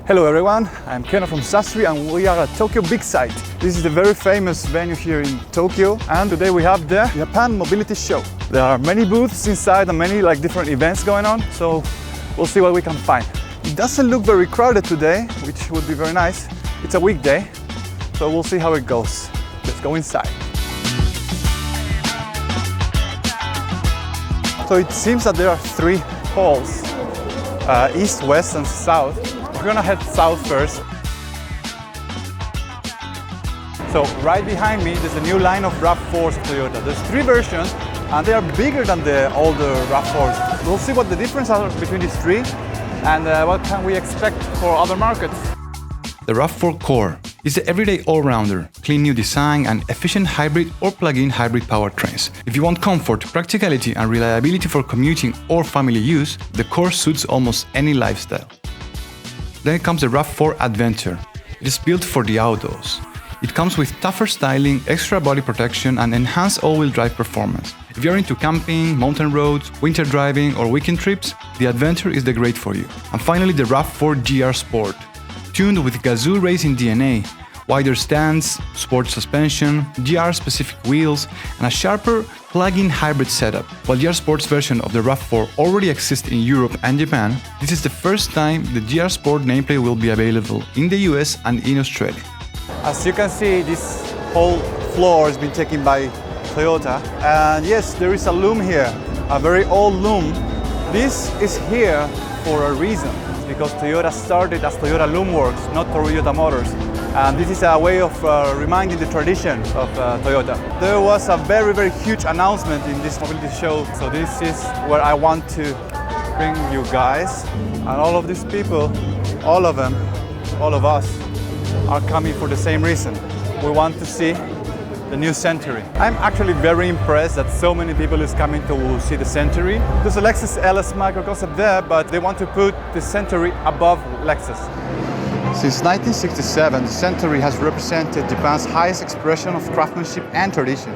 Hello everyone, I'm Keno from Sasri and we are at Tokyo Big Sight. This is the very famous venue here in Tokyo, and today we have the Japan Mobility Show. There are many booths inside and many different events going on, so we'll see what we can find. It doesn't look very crowded today, which would be very nice. It's a weekday, so we'll see how it goes. Let's go inside. So it seems that there are three halls, east, west and south. We're gonna head south first. So right behind me there's a new line of RAV4s of Toyota. There's three versions and they are bigger than the older RAV4s. We'll see what the difference are between these three and what can we expect for other markets. The RAV4 Core is the everyday all-rounder, clean new design and efficient hybrid or plug-in hybrid powertrains. If you want comfort, practicality and reliability for commuting or family use, the Core suits almost any lifestyle. Then comes the RAV4 Adventure. It is built for the outdoors. It comes with tougher styling, extra body protection and enhanced all-wheel drive performance. If you're into camping, mountain roads, winter driving or weekend trips, the Adventure is the great for you. And finally the RAV4 GR Sport. Tuned with Gazoo racing DNA, wider stands, sport suspension, GR-specific wheels, and a sharper plug-in hybrid setup. While GR Sport's version of the RAV4 already exists in Europe and Japan, this is the first time the GR Sport nameplate will be available in the US and in Australia. As you can see, this whole floor has been taken by Toyota. And yes, there is a loom here, a very old loom. This is here for a reason, because Toyota started as Toyota Loom Works, not Toyota Motors. And this is a way of reminding the tradition of Toyota. There was a very, very huge announcement in this mobility show. So this is where I want to bring you guys. And all of these people, all of them, all of us, are coming for the same reason. We want to see the new Century. I'm actually very impressed that so many people is coming to see the Century. There's a Lexus LS micro concept there, but they want to put the Century above Lexus. Since 1967, the Century has represented Japan's highest expression of craftsmanship and tradition.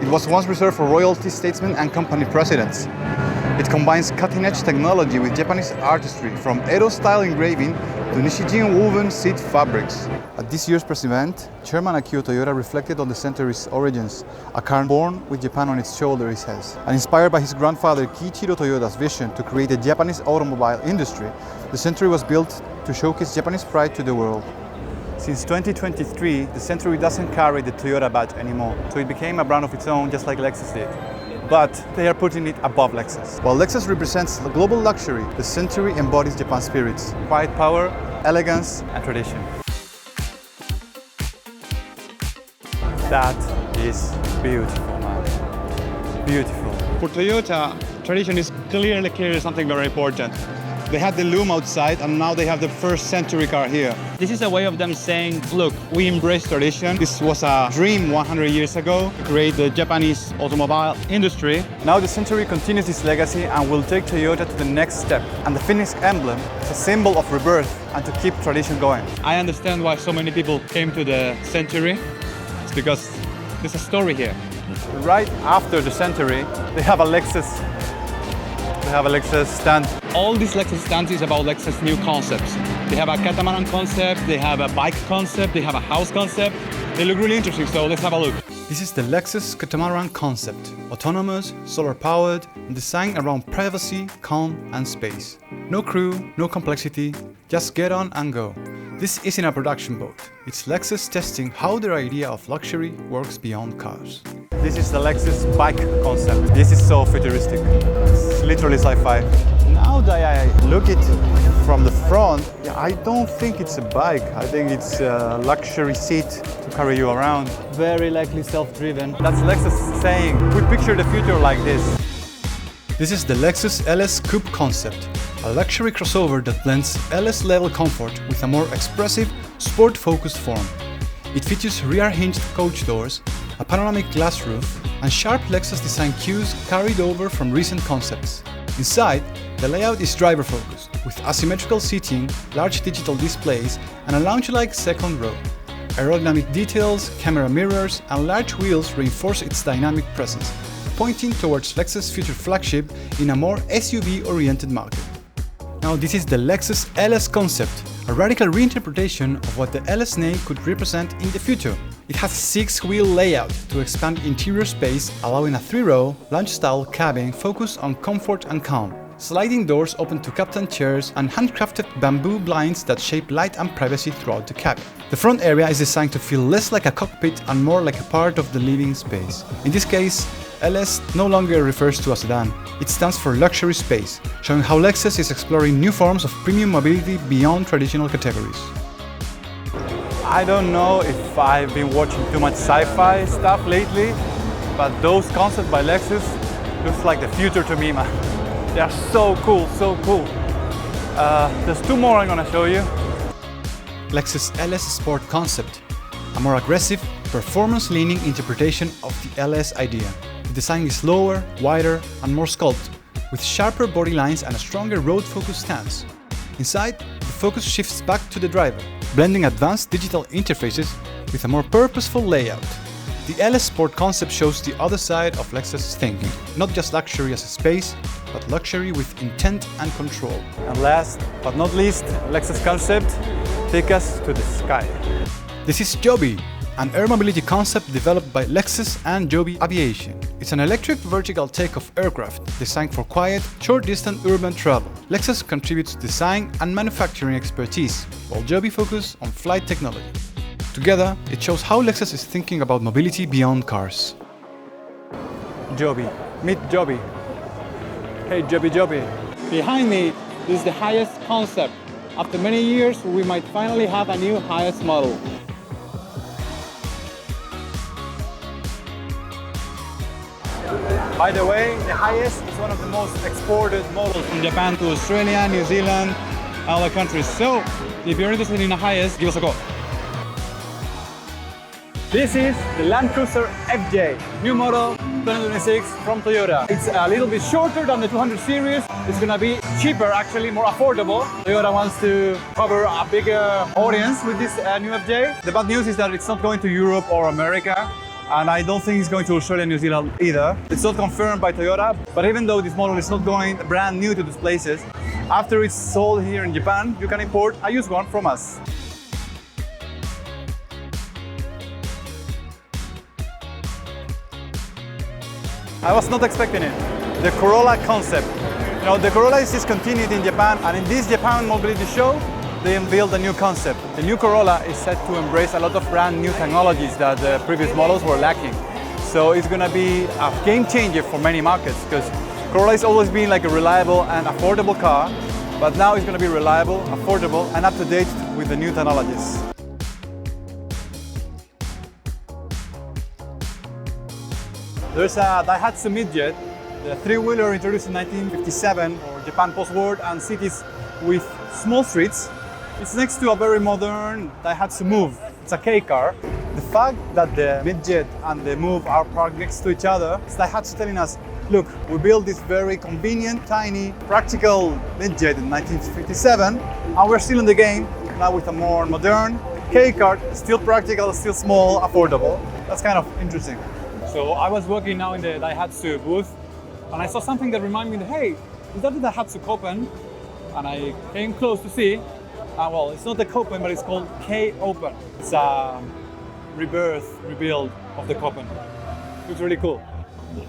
It was once reserved for royalty, statesmen and company presidents. It combines cutting-edge technology with Japanese artistry, from Edo-style engraving to Nishijin woven seat fabrics. At this year's press event, Chairman Akio Toyoda reflected on the Century's origins. A car born with Japan on its shoulder, he says. And inspired by his grandfather Kiichiro Toyoda's vision to create a Japanese automobile industry, the Century was built to showcase Japanese pride to the world. Since 2023, the Century doesn't carry the Toyota badge anymore, so it became a brand of its own, just like Lexus did. But they are putting it above Lexus. While Lexus represents global luxury, the Century embodies Japan's spirits, quiet power, elegance, and tradition. That is beautiful, man. Beautiful. For Toyota, tradition is clearly something very important. They had the loom outside and now they have the first Century car here. This is a way of them saying, look, we embrace tradition. This was a dream 100 years ago to create the Japanese automobile industry. Now the Century continues this legacy and will take Toyota to the next step. And the Phoenix emblem is a symbol of rebirth and to keep tradition going. I understand why so many people came to the Century. It's because there's a story here. Right after the Century, they have a Lexus stand. All these Lexus stands is about Lexus new concepts. They have a catamaran concept, they have a bike concept, they have a house concept. They look really interesting, so let's have a look. This is the Lexus catamaran concept. Autonomous, solar-powered, and designed around privacy, calm, and space. No crew, no complexity, just get on and go. This isn't a production boat. It's Lexus testing how their idea of luxury works beyond cars. This is the Lexus bike concept. This is so futuristic. It's literally sci-fi. Now that I look it from the front, I don't think it's a bike. I think it's a luxury seat to carry you around. Very likely self-driven. That's Lexus saying, we picture the future like this. This is the Lexus LS Coupe concept, a luxury crossover that blends LS-level comfort with a more expressive, sport-focused form. It features rear-hinged coach doors, a panoramic glass roof, and sharp Lexus design cues carried over from recent concepts. Inside, the layout is driver-focused, with asymmetrical seating, large digital displays, and a lounge-like second row. Aerodynamic details, camera mirrors, and large wheels reinforce its dynamic presence, pointing towards Lexus' future flagship in a more SUV-oriented market. Now this is the Lexus LS concept, a radical reinterpretation of what the LS name could represent in the future. It has a 6-wheel layout to expand interior space, allowing a 3-row, lounge-style cabin focused on comfort and calm. Sliding doors open to captain chairs and handcrafted bamboo blinds that shape light and privacy throughout the cabin. The front area is designed to feel less like a cockpit and more like a part of the living space. In this case, LS no longer refers to a sedan, it stands for luxury space, showing how Lexus is exploring new forms of premium mobility beyond traditional categories. I don't know if I've been watching too much sci-fi stuff lately, but those concepts by Lexus looks like the future to me, man. They are so cool, so cool. There's 2 more I'm gonna show you. Lexus LS Sport concept, a more aggressive, performance-leaning interpretation of the LS idea. The design is lower, wider, and more sculpted, with sharper body lines and a stronger road-focused stance. Inside, the focus shifts back to the driver, blending advanced digital interfaces with a more purposeful layout. The LS Sport concept shows the other side of Lexus thinking, not just luxury as a space, but luxury with intent and control. And last but not least, Lexus concept, take us to the sky. This is Joby, an air mobility concept developed by Lexus and Joby Aviation. It's an electric vertical takeoff aircraft designed for quiet, short-distance urban travel. Lexus contributes design and manufacturing expertise, while Joby focuses on flight technology. Together, it shows how Lexus is thinking about mobility beyond cars. Joby, meet Joby. Hey Joby. Behind me is the highest concept. After many years, we might finally have a new highest model. By the way, the highest is one of the most exported models from Japan to Australia, New Zealand, and other countries. So, if you're interested in a highest, give us a call. This is the Land Cruiser FJ, new model 2026 from Toyota. It's a little bit shorter than the 200 series. It's gonna be cheaper, actually more affordable. Toyota wants to cover a bigger audience with this new FJ. The bad news is that it's not going to Europe or America, and I don't think it's going to Australia and New Zealand either. It's not confirmed by Toyota, but even though this model is not going brand new to these places, after it's sold here in Japan, you can import a used one from us. I was not expecting it. The Corolla concept. You know, the Corolla is discontinued in Japan, and in this Japan Mobility Show, they unveiled a new concept. The new Corolla is set to embrace a lot of brand new technologies that the previous models were lacking. So it's gonna be a game changer for many markets, because Corolla has always been like a reliable and affordable car, but now it's gonna be reliable, affordable, and up to date with the new technologies. There's a Daihatsu midjet, the 3-wheeler introduced in 1957 for Japan post-war and cities with small streets. It's next to a very modern Daihatsu Move. It's a K car. The fact that the midjet and the Move are parked next to each other is Daihatsu telling us, look, we built this very convenient, tiny, practical midjet in 1957, and we're still in the game now with a more modern K car, still practical, still small, affordable. That's kind of interesting. So I was working now in the Daihatsu booth, and I saw something that reminded me, hey, is that the Daihatsu Copen? And I came close to see, well, it's not the Copen, but it's called K-Open. It's a rebuild of the Copen. Looks really cool.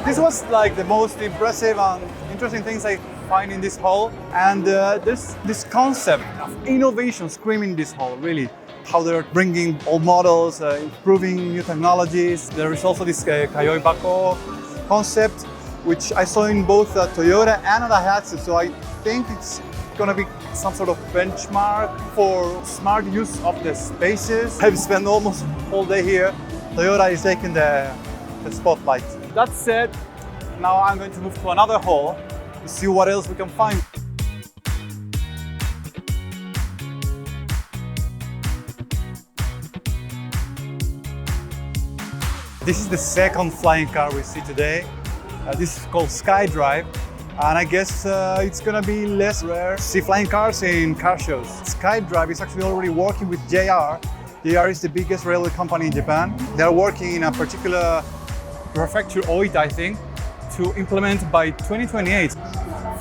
This was like the most impressive and interesting things I find in this hall, and there's this concept of innovation screaming in this hall, really. How they're bringing old models, improving new technologies. There is also this Kayoi Bako concept, which I saw in both Toyota and Daihatsu. So I think it's going to be some sort of benchmark for smart use of the spaces. I've spent almost all day here. Toyota is taking the spotlight. That said, now I'm going to move to another hall to see what else we can find. This is the second flying car we see today. This is called SkyDrive, and I guess it's gonna be less rare to see flying cars in car shows. SkyDrive is actually already working with JR. JR is the biggest railway company in Japan. They're working in a particular prefecture, Oita, I think, to implement by 2028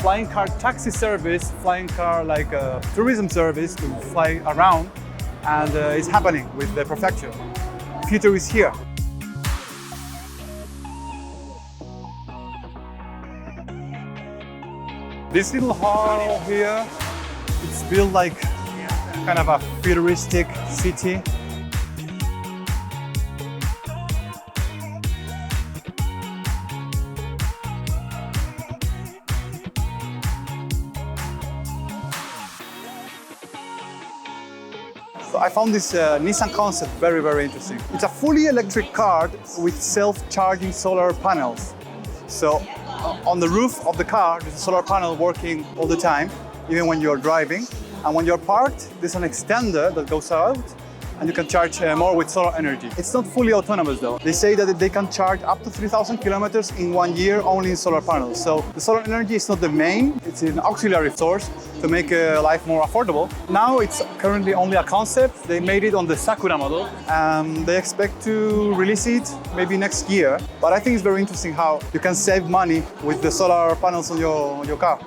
flying car taxi service, flying car like a tourism service to fly around, and it's happening with the prefecture. Future is here. This little hall here, it's built like kind of a futuristic city. So I found this Nissan concept very, very interesting. It's a fully electric car with self-charging solar panels. So on the roof of the car, there's a solar panel working all the time, even when you're driving. And when you're parked, there's an extender that goes out and you can charge more with solar energy. It's not fully autonomous though. They say that they can charge up to 3,000 kilometers in 1 year only in solar panels. So the solar energy is not the main, it's an auxiliary source to make life more affordable. Now it's currently only a concept. They made it on the Sakura model and they expect to release it maybe next year. But I think it's very interesting how you can save money with the solar panels on your car.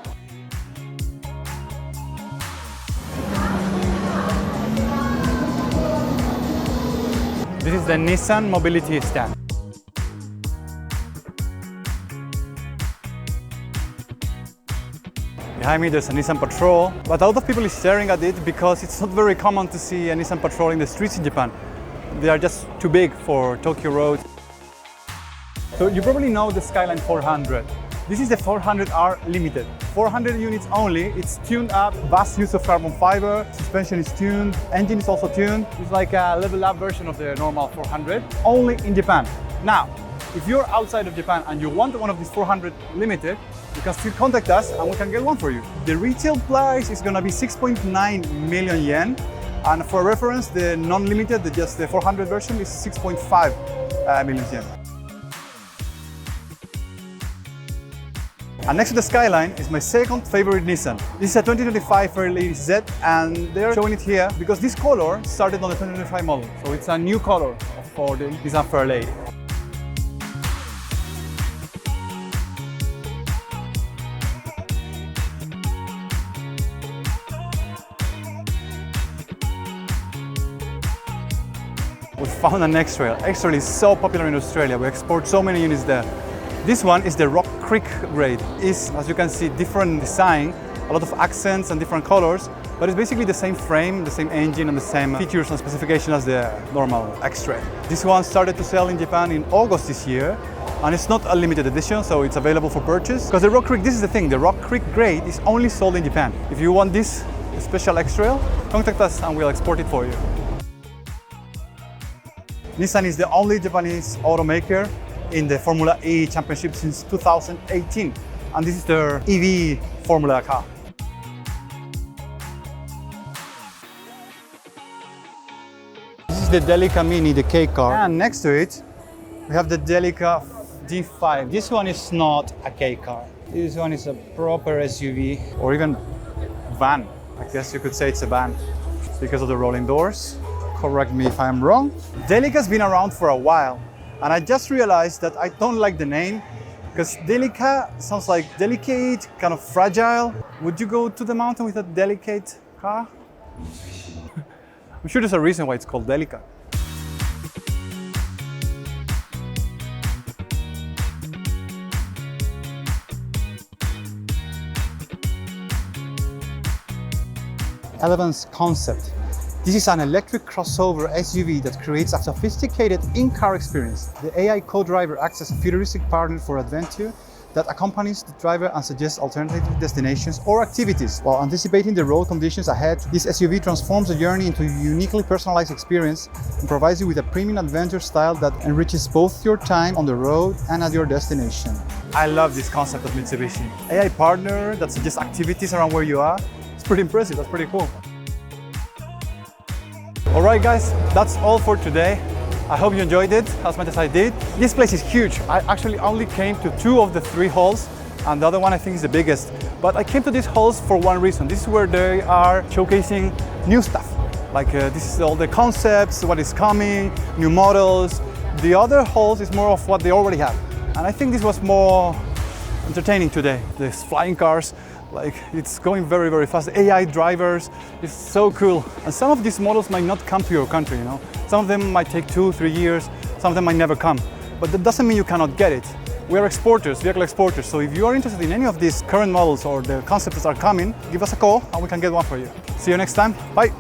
This is the Nissan mobility stand. Behind me there's a Nissan Patrol, but a lot of people is staring at it because it's not very common to see a Nissan Patrol in the streets in Japan. They are just too big for Tokyo roads. So you probably know the Skyline 400. This is the 400R Limited. 400 units only, it's tuned up, vast use of carbon fiber, suspension is tuned, engine is also tuned. It's like a level up version of the normal 400, only in Japan. Now, if you're outside of Japan and you want one of these 400 Limited, you can still contact us and we can get one for you. The retail price is gonna be 6.9 million yen. And for reference, the non-limited, just the 400 version is 6.5 million yen. And next to the Skyline is my second favorite Nissan. This is a 2025 Fairlady Z, and they're showing it here because this color started on the 2025 model. So it's a new color for the Nissan Fairlady. We found an X-Trail. X-Trail is so popular in Australia. We export so many units there. This one is the Rock Creek grade. It's, as you can see, different design, a lot of accents and different colors, but it's basically the same frame, the same engine and the same features and specification as the normal X-Trail. This one started to sell in Japan in August this year, and it's not a limited edition, so it's available for purchase. Because the Rock Creek, this is the thing, the Rock Creek grade is only sold in Japan. If you want this special X-Trail, contact us and we'll export it for you. Nissan is the only Japanese automaker in the Formula E Championship since 2018, and this is their EV Formula car. This is the Delica Mini, the K car, and next to it we have the Delica D5. This one is not a K car. This one is a proper SUV or even van. I guess you could say it's a van because of the rolling doors. Correct me if I'm wrong. Delica's been around for a while. And I just realized that I don't like the name because Delica sounds like delicate, kind of fragile. Would you go to the mountain with a delicate car? I'm sure there's a reason why it's called Delica. Elevance concept. This is an electric crossover SUV that creates a sophisticated in-car experience. The AI co-driver acts as a futuristic partner for adventure that accompanies the driver and suggests alternative destinations or activities. While anticipating the road conditions ahead, this SUV transforms the journey into a uniquely personalized experience and provides you with a premium adventure style that enriches both your time on the road and at your destination. I love this concept of Mitsubishi. AI partner that suggests activities around where you are. It's pretty impressive, that's pretty cool. Alright guys, that's all for today. I hope you enjoyed it as much as I did. This place is huge. I actually only came to 2 of the 3 halls and the other one I think is the biggest. But I came to these halls for one reason. This is where they are showcasing new stuff. Like this is all the concepts, what is coming, new models. The other halls is more of what they already have. And I think this was more entertaining today. These flying cars, like it's going very, very fast. AI drivers, it's so cool. And some of these models might not come to your country, you know. Some of them might take 2-3 years, some of them might never come. But that doesn't mean you cannot get it. We are exporters, vehicle exporters. So if you are interested in any of these current models or the concepts that are coming, give us a call and we can get one for you. See you next time. Bye.